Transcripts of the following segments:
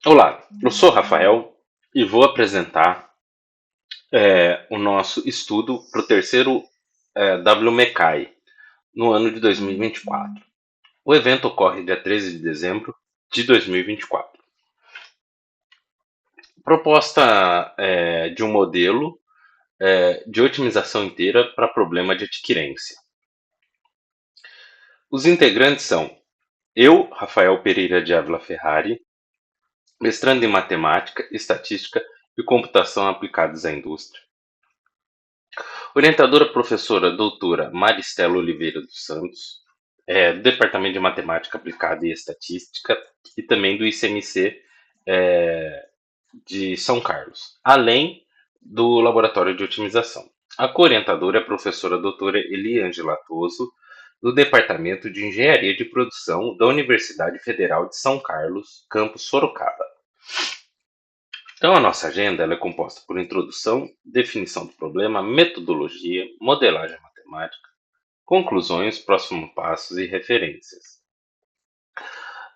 Olá, eu sou Rafael e vou apresentar o nosso estudo para o terceiro WMECAI no ano de 2024. O evento ocorre dia 13 de dezembro de 2024. Proposta de um modelo de otimização inteira para problema de adquirência. Os integrantes são eu, Rafael Pereira de Ávila Ferrari, mestrando em matemática, estatística e computação aplicadas à indústria. Orientadora professora doutora Maristela Oliveira dos Santos, do Departamento de Matemática Aplicada e Estatística e também do ICMC é, de São Carlos, além do Laboratório de Otimização. A co-orientadora é a professora doutora Eliângela Toso, do Departamento de Engenharia de Produção da Universidade Federal de São Carlos, campus Sorocaba. Então, a nossa agenda ela é composta por introdução, definição do problema, metodologia, modelagem matemática, conclusões, próximos passos e referências.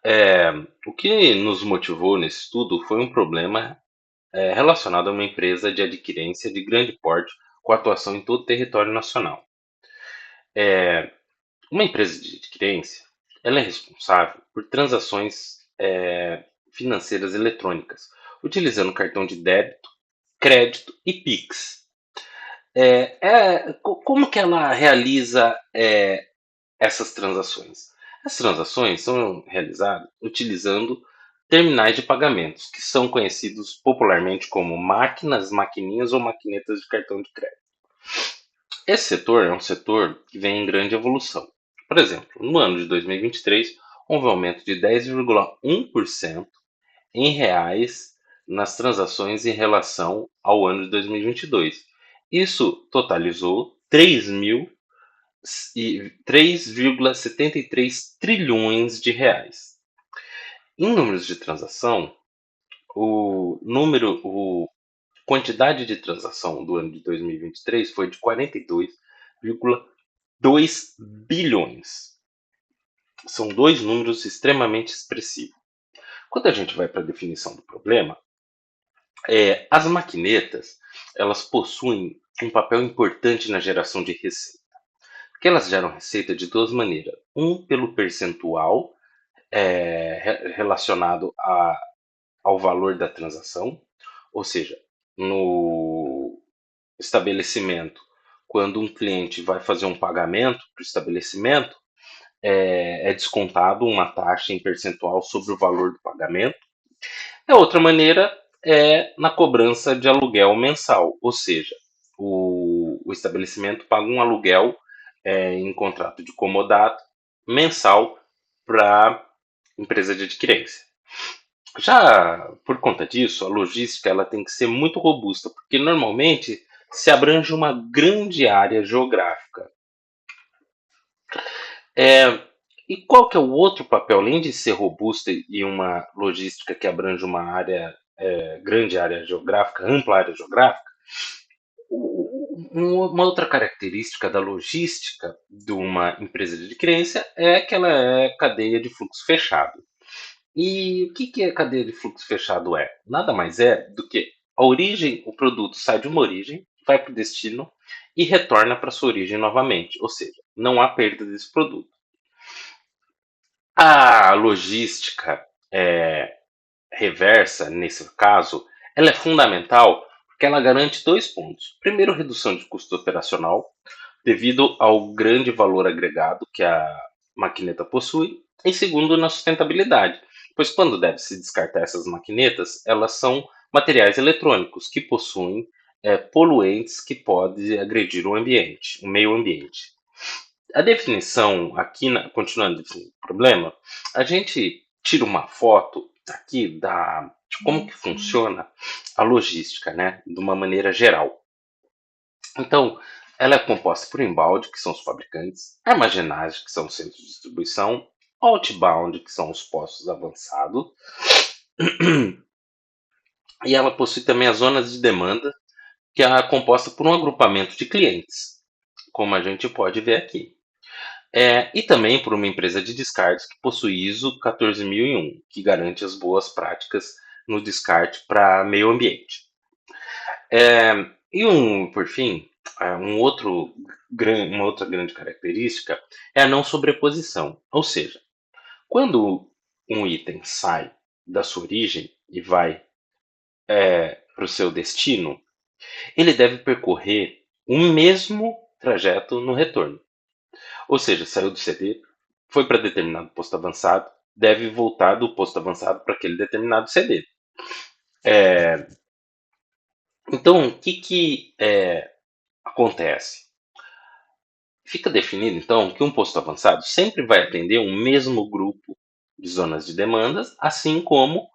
É, o que nos motivou nesse estudo foi um problema relacionado a uma empresa de adquirência de grande porte com atuação em todo o território nacional. Uma empresa de adquirência ela é responsável por transações financeiras eletrônicas, utilizando cartão de débito, crédito e Pix. Como que ela realiza essas transações? As transações são realizadas utilizando terminais de pagamentos, que são conhecidos popularmente como máquinas, maquininhas ou maquinetas de cartão de crédito. Esse setor é um setor que vem em grande evolução. Por exemplo, no ano de 2023, houve um aumento de 10,1% em reais nas transações em relação ao ano de 2022. Isso totalizou 3,73 trilhões de reais. Em números de transação, a quantidade de transação do ano de 2023 foi de 42,2 bilhões. São dois números extremamente expressivos. Quando a gente vai para a definição do problema, as maquinetas elas possuem um papel importante na geração de receita, porque elas geram receita de duas maneiras. Um, pelo percentual relacionado ao valor da transação, ou seja, no estabelecimento, quando um cliente vai fazer um pagamento para o estabelecimento, é descontado uma taxa em percentual sobre o valor do pagamento. A outra maneira é na cobrança de aluguel mensal, ou seja, o estabelecimento paga um aluguel em contrato de comodato mensal para a empresa de adquirência. Já por conta disso, a logística ela tem que ser muito robusta, porque normalmente se abrange uma grande área geográfica. É, e qual que é o outro papel, além de ser robusta e uma logística que abrange uma área, grande área geográfica, ampla área geográfica? Uma outra característica da logística de uma empresa de adquirência é que ela é cadeia de fluxo fechado. E o que, que a cadeia de fluxo fechado é? Nada mais é do que a origem, o produto sai de uma origem, vai para o destino e retorna para sua origem novamente. Ou seja, não há perda desse produto. A logística reversa, nesse caso, ela é fundamental porque ela garante dois pontos. Primeiro, redução de custo operacional, devido ao grande valor agregado que a maquineta possui. E segundo, na sustentabilidade, pois quando deve se descartar essas maquinetas, elas são materiais eletrônicos que possuem poluentes que podem agredir o ambiente, o meio ambiente. A definição aqui, continuando definindo o problema, a gente tira uma foto aqui de como que funciona a logística, né, de uma maneira geral. Então, ela é composta por embalde, que são os fabricantes, armazenagem, que são os centros de distribuição, outbound, que são os postos avançados, e ela possui também as zonas de demanda, que é composta por um agrupamento de clientes, como a gente pode ver aqui. E também por uma empresa de descartes que possui ISO 14001, que garante as boas práticas no descarte para meio ambiente. Por fim, uma outra grande característica é a não sobreposição. Ou seja, quando um item sai da sua origem e vai para o seu destino, ele deve percorrer o mesmo trajeto no retorno. Ou seja, saiu do CD, foi para determinado posto avançado, deve voltar do posto avançado para aquele determinado CD. Então, o que acontece? Fica definido, então, que um posto avançado sempre vai atender um mesmo grupo de zonas de demandas, assim como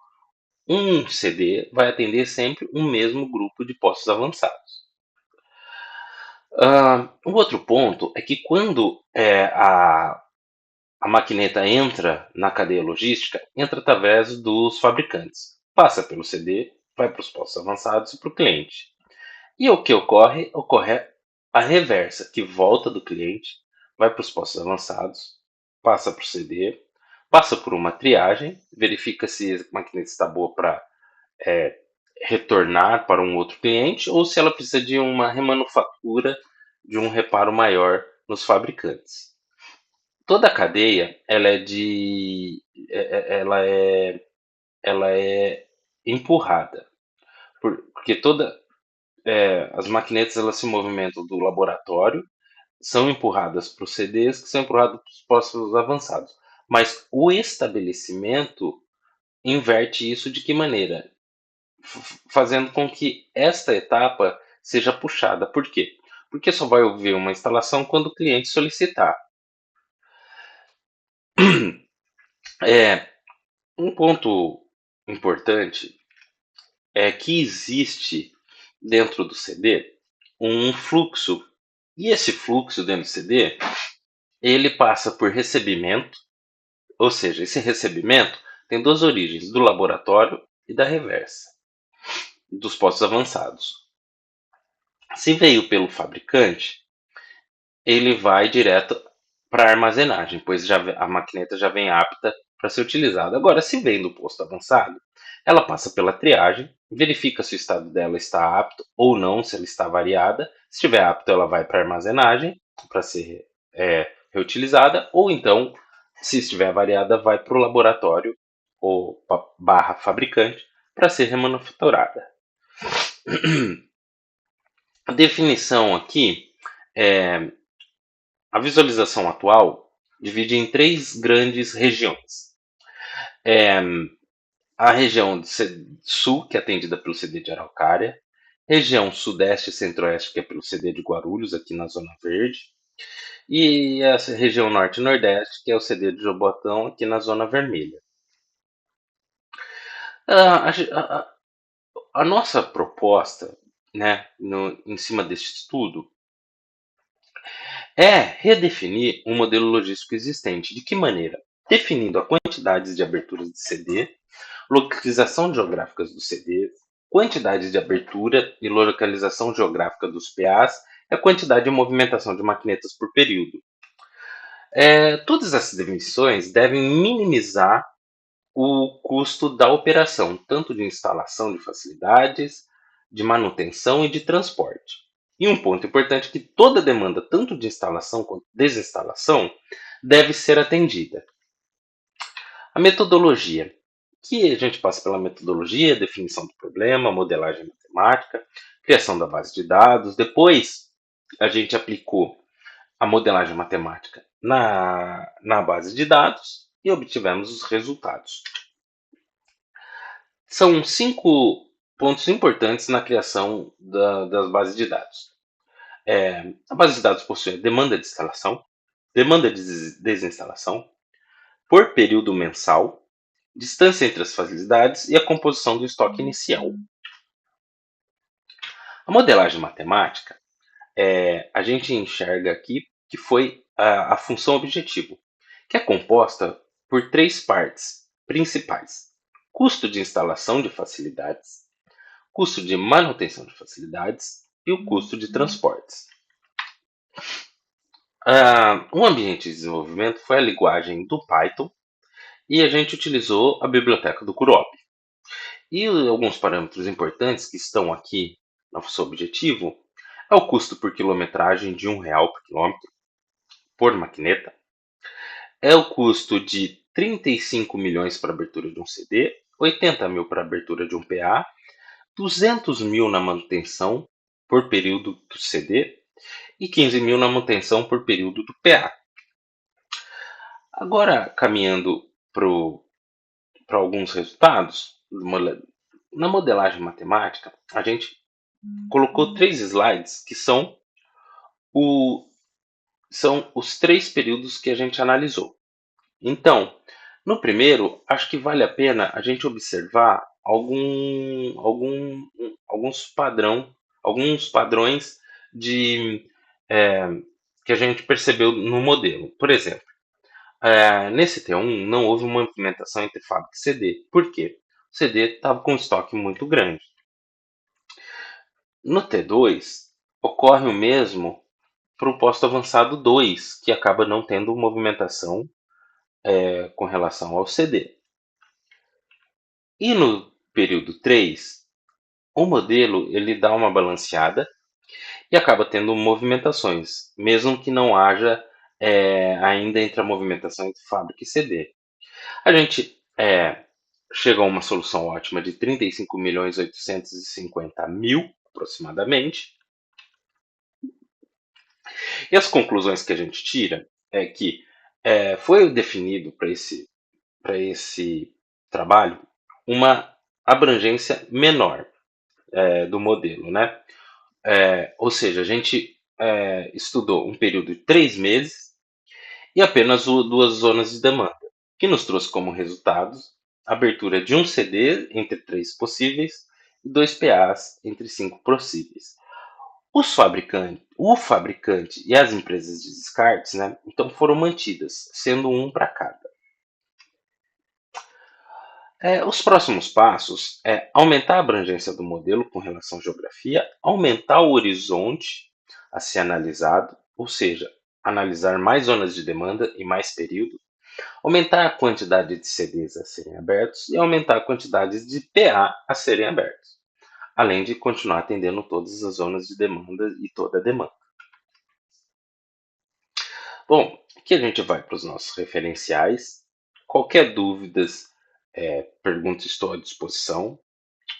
um CD vai atender sempre um mesmo grupo de postos avançados. Um outro ponto é que quando a maquineta entra na cadeia logística, entra através dos fabricantes. Passa pelo CD, vai para os postos avançados e para o cliente. E o que ocorre? Ocorre a reversa, que volta do cliente, vai para os postos avançados, passa para o CD, passa por uma triagem, verifica se a maquineta está boa para retornar para um outro cliente ou se ela precisa de uma remanufatura, de um reparo maior nos fabricantes. Toda a cadeia, ela é empurrada, porque as maquinetas elas se movimentam do laboratório, são empurradas para os CDs, que são empurrados para os postos avançados. Mas o estabelecimento inverte isso de que maneira? Fazendo com que esta etapa seja puxada. Por quê? Porque só vai haver uma instalação quando o cliente solicitar. É, um ponto importante é que existe dentro do CD um fluxo. E esse fluxo dentro do CD, ele passa por recebimento, ou seja, esse recebimento tem duas origens, do laboratório e da reversa, dos postos avançados. Se veio pelo fabricante, ele vai direto para a armazenagem, pois a maquineta já vem apta para ser utilizada. Agora, se vem do posto avançado, ela passa pela triagem, verifica se o estado dela está apto ou não, se ela está variada. Se estiver apto, ela vai para a armazenagem para ser reutilizada, ou então, se estiver variada, vai para o laboratório ou barra fabricante para ser remanufaturada. A definição aqui é a visualização atual divide em três grandes regiões. A região sul, que é atendida pelo CD de Araucária, região sudeste e centro-oeste, que é pelo CD de Guarulhos, aqui na Zona Verde, e a região norte e nordeste, que é o CD de Jabotão, aqui na Zona Vermelha. A nossa proposta, né, em cima deste estudo, é redefinir o modelo logístico existente. De que maneira? Definindo a quantidade de aberturas de CD, localização geográfica dos CDs, quantidade de abertura e localização geográfica dos PAs e a quantidade de movimentação de maquinetas por período. Todas essas definições devem minimizar o custo da operação, tanto de instalação de facilidades, de manutenção e de transporte. E um ponto importante é que toda demanda, tanto de instalação quanto de desinstalação, deve ser atendida. A metodologia. Que a gente passa pela metodologia, definição do problema, modelagem matemática, criação da base de dados. Depois, a gente aplicou a modelagem matemática na base de dados e obtivemos os resultados. São 5 pontos importantes na criação das bases de dados. A base de dados possui demanda de instalação, demanda de desinstalação, por período mensal, distância entre as facilidades e a composição do estoque inicial. A modelagem matemática, a gente enxerga aqui que foi a função objetivo, que é composta por três partes principais: custo de instalação de facilidades, custo de manutenção de facilidades e o custo de transportes. Um ambiente de desenvolvimento foi a linguagem do Python e a gente utilizou a biblioteca do Kuropi. E alguns parâmetros importantes que estão aqui no seu objetivo é o custo por quilometragem de R$ 1 por quilômetro por maquineta, é o custo de 35 milhões para abertura de um CD, 80 mil para abertura de um PA, 200 mil na manutenção por período do CD e 15 mil na manutenção por período do PA. Agora, caminhando para alguns resultados, na modelagem matemática, a gente colocou 3 slides que o, são os 3 períodos que a gente analisou. Então, no primeiro, acho que vale a pena a gente observar alguns padrões de é, que a gente percebeu no modelo. Por exemplo, nesse T1 não houve uma movimentação entre fábrica e CD. Por quê? O CD estava com um estoque muito grande. No T2, ocorre o mesmo para o posto avançado 2, que acaba não tendo movimentação com relação ao CD. E no período 3, o modelo ele dá uma balanceada e acaba tendo movimentações, mesmo que não haja ainda entre a movimentação entre fábrica e CD. A gente chega a uma solução ótima de 35 milhões 850 mil aproximadamente. E as conclusões que a gente tira é que foi definido para esse trabalho uma abrangência menor do modelo, né? Ou seja, a gente estudou um período de 3 meses e apenas duas zonas de demanda, que nos trouxe como resultados a abertura de um CD entre 3 possíveis e 2 PAs entre 5 possíveis. O fabricante e as empresas de descartes, né, então foram mantidas, sendo um para cada. Os próximos passos é aumentar a abrangência do modelo com relação à geografia, aumentar o horizonte a ser analisado, ou seja, analisar mais zonas de demanda e mais período, aumentar a quantidade de CDs a serem abertos e aumentar a quantidade de PA a serem abertos, além de continuar atendendo todas as zonas de demanda e toda a demanda. Bom, aqui a gente vai para os nossos referenciais. Qualquer dúvidas, pergunta, estou à disposição.